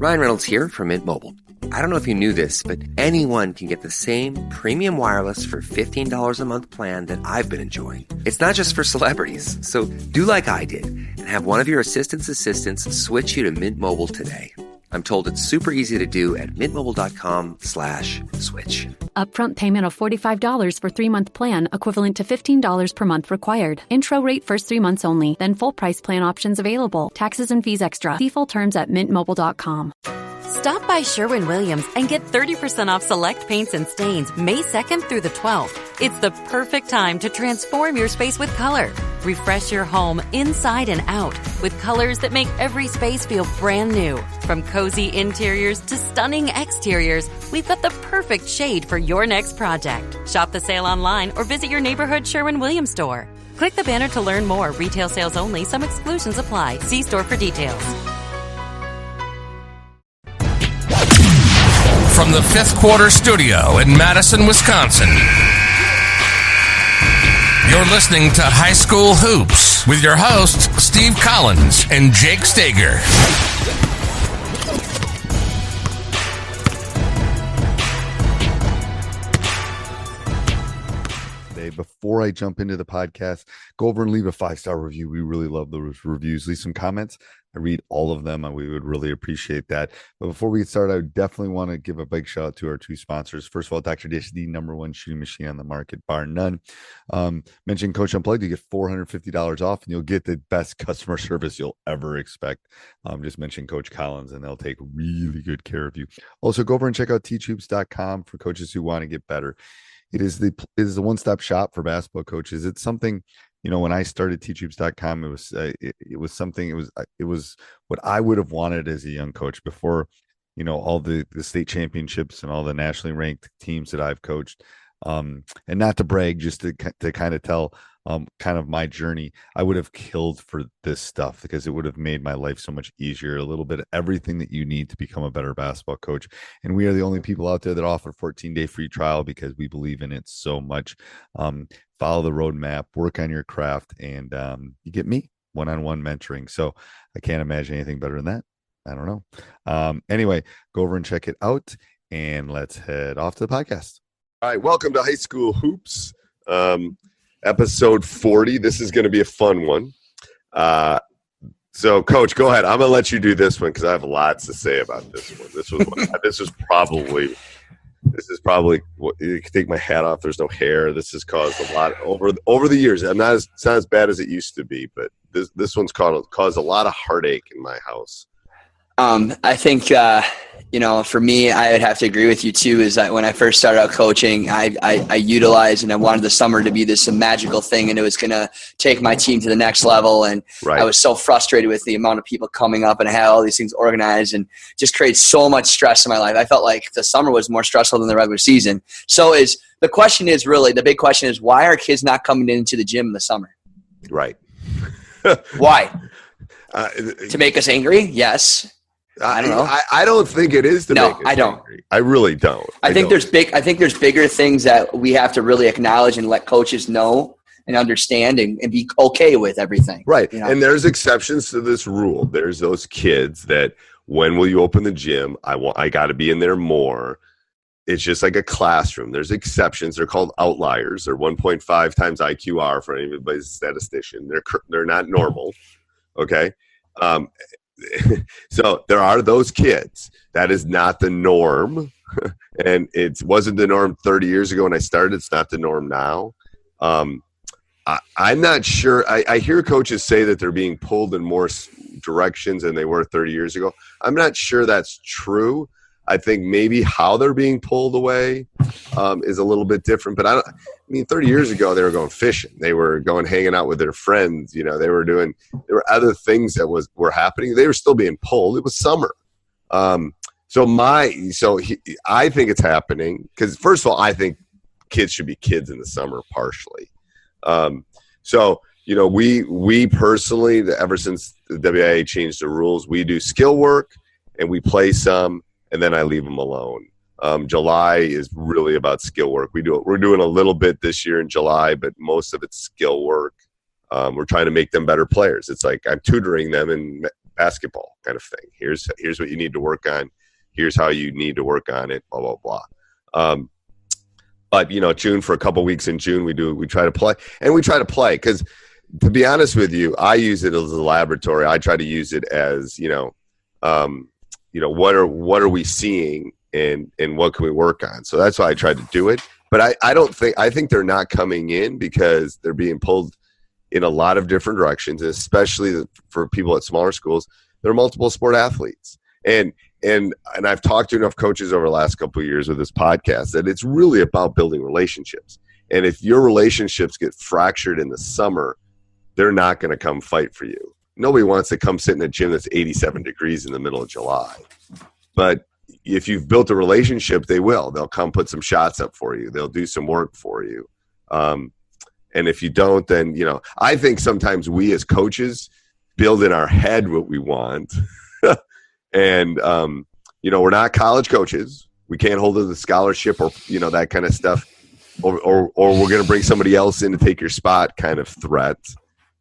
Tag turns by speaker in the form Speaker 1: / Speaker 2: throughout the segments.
Speaker 1: Ryan Reynolds here from Mint Mobile. I don't know if you knew this, but anyone can get the same premium wireless for $15 a month plan that I've been enjoying. It's not just for celebrities. So do like I did and have one of your assistants switch you to Mint Mobile today. I'm told it's super easy to do at mintmobile.com/switch.
Speaker 2: Upfront payment of $45 for 3-month plan, equivalent to $15 per month required. Intro rate first 3 months only, then full price plan options available. Taxes and fees extra. See full terms at mintmobile.com.
Speaker 3: Stop by Sherwin-Williams and get 30% off select paints and stains May 2nd through the 12th. It's the perfect time to transform your space with color. Refresh your home inside and out with colors that make every space feel brand new. From cozy interiors to stunning exteriors, we've got the perfect shade for your next project. Shop the sale online or visit your neighborhood Sherwin-Williams store. Click the banner to learn more. Retail sales only. Some exclusions apply. See store for details.
Speaker 4: From the Fifth Quarter Studio in Madison, Wisconsin, you're listening to High School Hoops with your hosts, Steve Collins and Jake Stager.
Speaker 5: Before I jump into the podcast, go over and leave a 5-star review. We really love those reviews. Leave some comments. I read all of them, and we would really appreciate that. But before we get started, I definitely want to give a big shout out to our two sponsors. First of all, Dr. Dish, the #1 shooting machine on the market, bar none. Mention Coach Unplugged, you get $450 off, and you'll get the best customer service you'll ever expect. Just mention Coach Collins, and they'll take really good care of you. Also, go over and check out teachhoops.com for coaches who want to get better. It is the one-stop shop for basketball coaches. It's something, when I started teachhoops.com, it was what I would have wanted as a young coach before, all the state championships and all the nationally ranked teams that I've coached. And not to brag, just to kind of tell kind of my journey, I would have killed for this stuff because it would have made my life so much easier. A little bit of everything that you need to become a better basketball coach. And we are the only people out there that offer 14-day free trial because we believe in it so much. Follow the roadmap, work on your craft, and you get me one-on-one mentoring. So I can't imagine anything better than that. I don't know. Anyway, go over and check it out, and let's head off to the podcast.
Speaker 6: All right, welcome to High School Hoops, episode 40. This is going to be a fun one. So, Coach, go ahead. I'm going to let you do this one because I have lots to say about this one. This is probably what you can take my hat off. There's no hair. This has caused a lot over the years. It's not as bad as it used to be, but this one's caused a lot of heartache in my house.
Speaker 7: I think, for me, I would have to agree with you too, is that when I first started out coaching, I utilized and I wanted the summer to be this magical thing, and it was going to take my team to the next level. And right. I was so frustrated with the amount of people coming up, and I had all these things organized and just created so much stress in my life. I felt like the summer was more stressful than the regular season. So the big question is, why are kids not coming into the gym in the summer?
Speaker 6: Right.
Speaker 7: Why? To make us angry? Yes. I don't know.
Speaker 6: I don't think it is to make us angry. I really don't.
Speaker 7: I think there's bigger things that we have to really acknowledge and let coaches know and understand and be okay with everything.
Speaker 6: Right. And there's exceptions to this rule. There's those kids that when will you open the gym? I got to be in there more. It's just like a classroom. There's exceptions. They're called outliers. They're 1.5 times IQR for anybody's statistician. They're not normal. Okay. So there are those kids. That is not the norm. And it wasn't the norm 30 years ago when I started. It's not the norm now. I'm not sure. I hear coaches say that they're being pulled in more directions than they were 30 years ago. I'm not sure that's true. I think maybe how they're being pulled away is a little bit different. But 30 years ago, they were going fishing. They were going hanging out with their friends. There were other things that were happening. They were still being pulled. It was summer. I think it's happening because, first of all, I think kids should be kids in the summer partially. We personally, ever since the WIA changed the rules, we do skill work and we play some. And then I leave them alone. July is really about skill work. We're doing a little bit this year in July, but most of it's skill work. We're trying to make them better players. It's like I'm tutoring them in basketball kind of thing. Here's what you need to work on. Here's how you need to work on it, blah, blah, blah. But, June, for a couple weeks in June, we try to play. And we try to play because, to be honest with you, I use it as a laboratory. I try to use it as, what are we seeing and what can we work on? So that's why I tried to do it. But I think they're not coming in because they're being pulled in a lot of different directions, especially for people at smaller schools. They're multiple sport athletes. And I've talked to enough coaches over the last couple of years with this podcast that it's really about building relationships. And if your relationships get fractured in the summer, they're not going to come fight for you. Nobody wants to come sit in a gym that's 87 degrees in the middle of July. But if you've built a relationship, they will. They'll come put some shots up for you. They'll do some work for you. And if you don't, then, I think sometimes we as coaches build in our head what we want. And, we're not college coaches. We can't hold the scholarship or, that kind of stuff. Or we're going to bring somebody else in to take your spot kind of threat.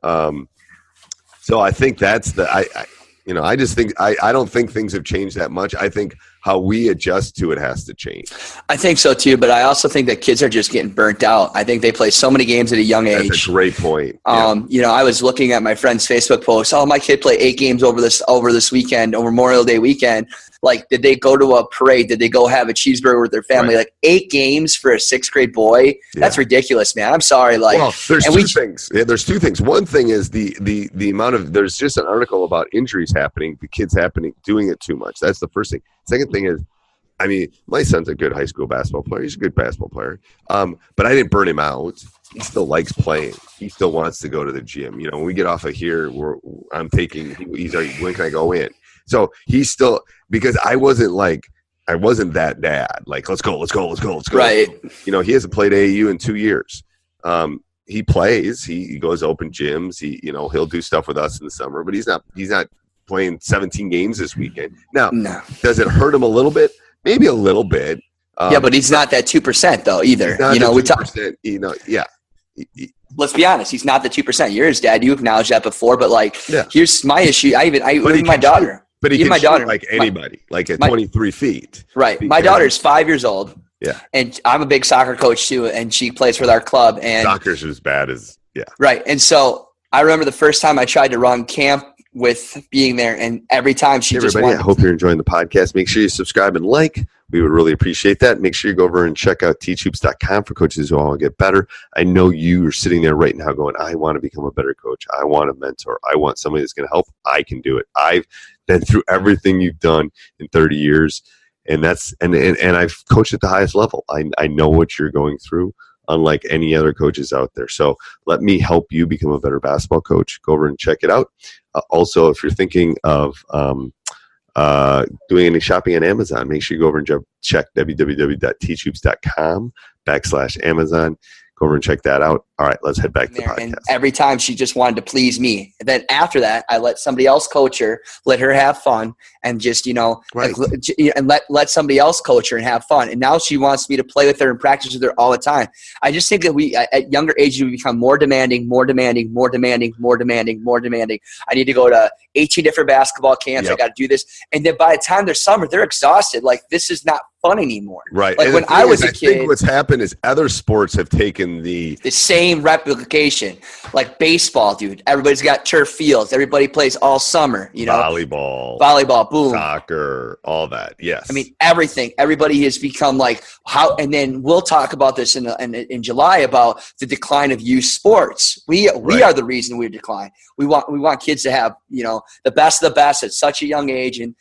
Speaker 6: So I think that's I just think I don't think things have changed that much. I think how we adjust to it has to change. I
Speaker 7: think so too, but I also think that kids are just getting burnt out. I think they play so many games at a young age.
Speaker 6: That's a great point.
Speaker 7: I was looking at my friend's Facebook post. Oh, my kid played 8 games over this weekend, over Memorial Day weekend. Like, did they go to a parade? Did they go have a cheeseburger with their family? Right. Like 8 games for a 6th grade boy? That's ridiculous, man. I'm sorry.
Speaker 6: There's two things. Yeah, there's 2 things. One thing is the amount of, there's just an article about injuries happening, the kids doing it too much. That's the first thing. Second thing is, my son's a good high school basketball player. He's a good basketball player. But I didn't burn him out. He still likes playing. He still wants to go to the gym. When we get off of here, he's like, when can I go in? So he's still, because I wasn't that dad. Like, let's go.
Speaker 7: Right.
Speaker 6: He hasn't played AAU in 2 years. He plays. He goes to open gyms. He'll do stuff with us in the summer, but he's not playing 17 games this weekend. Now, Does it hurt him a little bit? Maybe a little bit.
Speaker 7: But he's not that 2% though either. Let's be honest. He's not the 2%. You're his dad. You acknowledged that before, but here's my issue. Even my daughter.
Speaker 6: But he can my daughter, like anybody, at 23 feet.
Speaker 7: Right. My daughter's 5 years old.
Speaker 6: Yeah.
Speaker 7: And I'm a big soccer coach too, and she plays with our club. And
Speaker 6: soccer's as bad as
Speaker 7: Right. And so I remember the first time I tried to run camp with being there, and every time she just
Speaker 6: I hope you're enjoying the podcast. Make sure you subscribe and like. We would really appreciate that. Make sure you go over and check out teachhoops.com for coaches who want to get better. I know you are sitting there right now going, I want to become a better coach. I want a mentor. I want somebody that's going to help. I can do it. I've been through everything you've done in 30 years, and I've coached at the highest level. I know what you're going through, unlike any other coaches out there. So let me help you become a better basketball coach. Go over and check it out. Also, if you're thinking of doing any shopping on Amazon, make sure you go over and check www.teachhoops.com/Amazon. Go over and check that out. All right, let's head back to the podcast.
Speaker 7: And every time she just wanted to please me. And then after that, I let somebody else coach her, let her have fun, and just,
Speaker 6: right.
Speaker 7: and let somebody else coach her and have fun. And now she wants me to play with her and practice with her all the time. I just think that we, at younger ages, we become more demanding. I need to go to 18 different basketball camps.
Speaker 6: Yep.
Speaker 7: I got to do this. And then by the time they're summer, they're exhausted. Like, this is not fun anymore.
Speaker 6: Right.
Speaker 7: Like,
Speaker 6: and
Speaker 7: when I was a kid,
Speaker 6: I think what's happened is other sports have taken the
Speaker 7: same replication. Like baseball, dude. Everybody's got turf fields. Everybody plays all summer. Volleyball, boom.
Speaker 6: Soccer, all that. Yes.
Speaker 7: Everything. Everybody has become like how. And then we'll talk about this in July about the decline of youth sports. We are the reason we decline. We want kids to have the best of the best at such a young age. And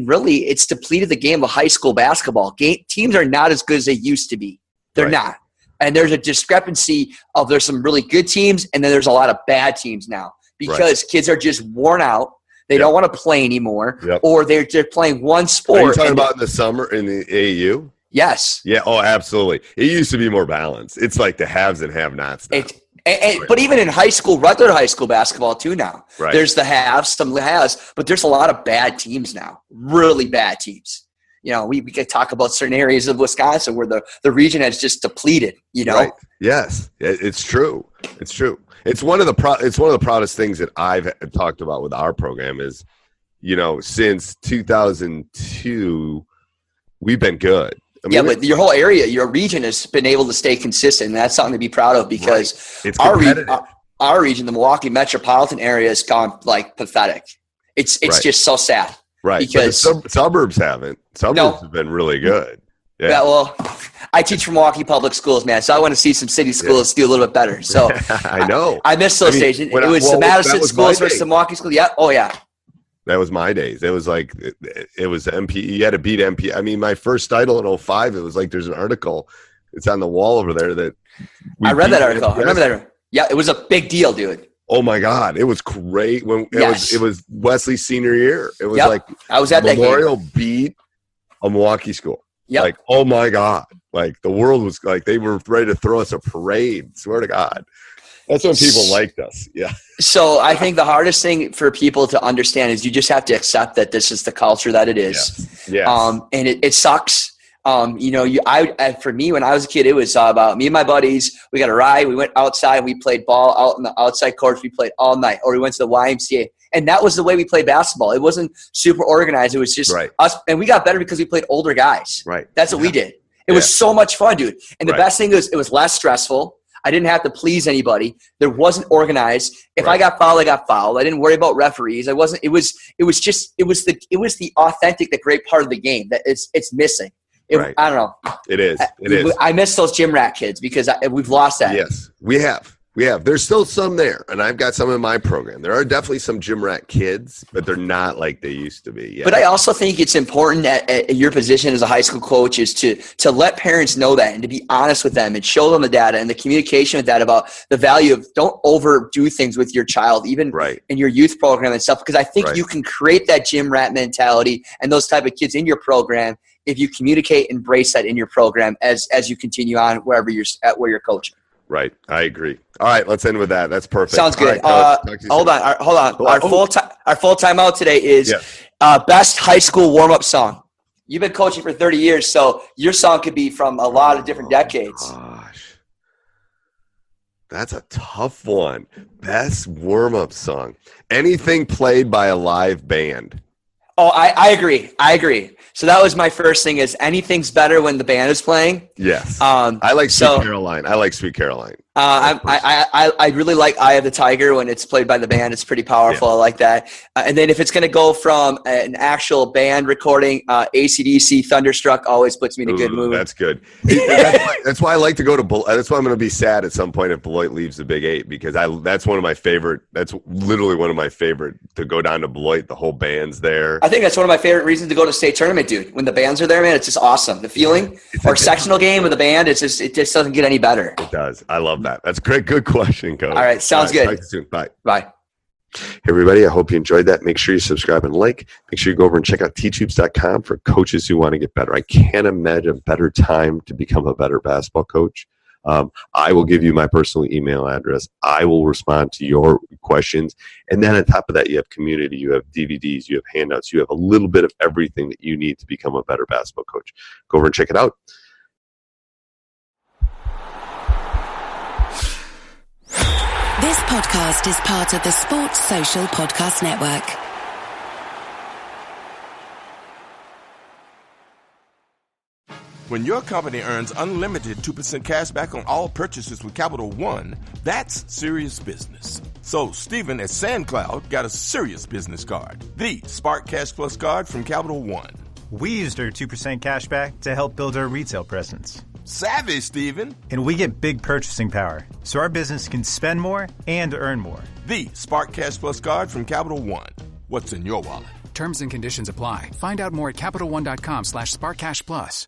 Speaker 7: really, it's depleted the game of high school basketball. Teams are not as good as they used to be. They're not. And there's a discrepancy of there's some really good teams, and then there's a lot of bad teams now because kids are just worn out. They don't want to play anymore, or they're playing one sport.
Speaker 6: Are you talking about in the summer in the AAU?
Speaker 7: Yes.
Speaker 6: Yeah. Oh, absolutely. It used to be more balanced. It's like the haves and have-nots now.
Speaker 7: But even in high school, regular high school basketball too now.
Speaker 6: Right.
Speaker 7: There's the haves, some has, but there's a lot of bad teams now, really bad teams. we could talk about certain areas of Wisconsin where the region has just depleted,
Speaker 6: Right. Yes, it's true. It's true. It's one of the proudest things that I've talked about with our program is, since 2002, we've been good.
Speaker 7: But your whole area, your region has been able to stay consistent, and that's something to be proud of because
Speaker 6: it's
Speaker 7: our region, the Milwaukee metropolitan area, has gone like pathetic. It's just so sad.
Speaker 6: Right.
Speaker 7: Because
Speaker 6: but the suburbs haven't. Suburbs have been really good.
Speaker 7: Yeah. Well, I teach from Milwaukee Public Schools, man, so I want to see some city schools do a little bit better. So
Speaker 6: I know.
Speaker 7: I miss those days. It was the Madison schools versus the Milwaukee schools. Yeah. Oh, yeah.
Speaker 6: That was my days. It was like it was MP. You had to beat MP. I mean, my first title in 2005, it was like there's an article. It's on the wall over there that
Speaker 7: I read that article. I remember that. Yeah, it was a big deal, dude.
Speaker 6: Oh my God, it was great when it was Wesley's senior year. It was like
Speaker 7: I was at
Speaker 6: Memorial
Speaker 7: that game.
Speaker 6: Beat a Milwaukee school.
Speaker 7: Yep.
Speaker 6: Like, oh my God, like the world was like they were ready to throw us a parade. Swear to God. That's when people liked us. Yeah. So
Speaker 7: I think the hardest thing for people to understand is you just have to accept that this is the culture that it is.
Speaker 6: Yes.
Speaker 7: And it sucks. For me, when I was a kid, it was about me and my buddies. We got a ride. We went outside. We played ball out in the outside courts. We played all night, or we went to the YMCA. And that was the way we played basketball. It wasn't super organized. It was just us. And we got better because we played older guys.
Speaker 6: Right.
Speaker 7: That's what we did. It was so much fun, dude. And the best thing is it was less stressful. I didn't have to please anybody. There wasn't organized. If I got fouled, I got fouled. I didn't worry about referees. It was the authentic, the great part of the game that it's missing. I don't know.
Speaker 6: It is.
Speaker 7: I miss those gym rat kids because we've lost that.
Speaker 6: Yes, we have. There's still some there, and I've got some in my program. There are definitely some gym rat kids, but they're not like they used to be. Yeah.
Speaker 7: But I also think it's important at your position as a high school coach is to let parents know that and to be honest with them and show them the data and the communication with that about the value of don't overdo things with your child, even in your youth program and stuff, because I think you can create that gym rat mentality and those type of kids in your program if you communicate and embrace that in your program as you continue on where you're coaching.
Speaker 6: Right. I agree. All right. Let's end with that. That's perfect.
Speaker 7: Sounds good. Hold on. Our full timeout today is best high school warm-up song. You've been coaching for 30 years, so your song could be from a lot of different decades.
Speaker 6: Gosh. That's a tough one. Best warm-up song. Anything played by a live band.
Speaker 7: Oh, I agree. So that was my first thing is anything's better when the band is playing.
Speaker 6: Yes. I like Sweet Caroline.
Speaker 7: I really like Eye of the Tiger when it's played by the band. It's pretty powerful. I like that. And then if it's going to go from an actual band recording, AC/DC Thunderstruck always puts me in a good mood.
Speaker 6: That's good. That's why I like to go to – that's why I'm going to be sad at some point if Beloit leaves the Big 8 because that's one of my favorite – that's literally one of my favorite to go down to Beloit. The whole band's there.
Speaker 7: I think that's one of my favorite reasons to go to state tournament, dude. When the bands are there, man, it's just awesome. The feeling or sectional game with the band, it just doesn't get any better.
Speaker 6: It does. I love that. That's great. Good question, Coach.
Speaker 7: All right. Sounds good.
Speaker 6: Talk to you soon. Bye.
Speaker 7: Bye.
Speaker 6: Hey, everybody. I hope you enjoyed that. Make sure you subscribe and like. Make sure you go over and check out teachhoops.com for coaches who want to get better. I can't imagine a better time to become a better basketball coach. I will give you my personal email address. I will respond to your questions. And then on top of that, you have community, you have DVDs, you have handouts, you have a little bit of everything that you need to become a better basketball coach. Go over and check it out.
Speaker 8: This podcast is part of the Sports Social Podcast Network.
Speaker 9: When your company earns unlimited 2% cash back on all purchases with Capital One, that's serious business. So Stephen at SandCloud got a serious business card, the Spark Cash Plus card from Capital One.
Speaker 10: We used our 2% cash back to help build our retail presence.
Speaker 9: Savvy, Stephen.
Speaker 10: And we get big purchasing power, so our business can spend more and earn more.
Speaker 9: The Spark Cash Plus card from Capital One. What's in your wallet?
Speaker 11: Terms and conditions apply. Find out more at CapitalOne.com/SparkCashPlus.